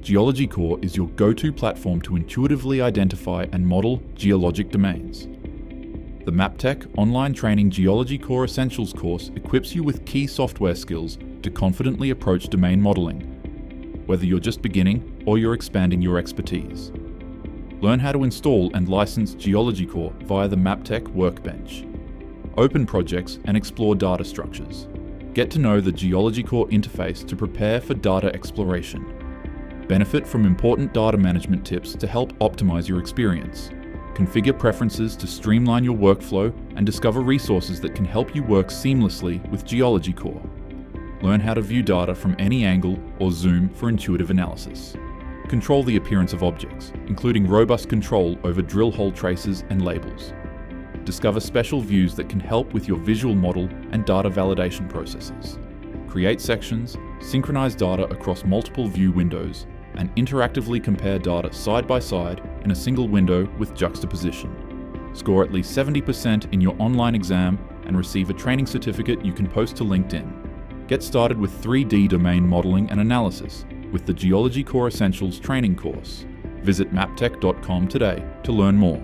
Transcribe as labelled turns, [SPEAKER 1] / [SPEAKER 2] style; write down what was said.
[SPEAKER 1] GeologyCore is your go-to platform to intuitively identify and model geologic domains. The Maptek online training GeologyCore Essentials course equips you with key software skills to confidently approach domain modeling, whether you're just beginning or you're expanding your expertise. Learn how to install and license GeologyCore via the Maptek workbench. Open projects and explore data structures. Get to know the GeologyCore interface to prepare for data exploration. Benefit from important data management tips to help optimize your experience. Configure preferences to streamline your workflow and discover resources that can help you work seamlessly with GeologyCore. Learn how to view data from any angle or zoom for intuitive analysis. Control the appearance of objects, including robust control over drill hole traces and labels. Discover special views that can help with your visual model and data validation processes. Create sections, synchronize data across multiple view windows, and interactively compare data side by side in a single window with juxtaposition. Score at least 70% in your online exam and receive a training certificate you can post to LinkedIn. Get started with 3D domain modeling and analysis with the GeologyCore Essentials training course. Visit maptek.com today to learn more.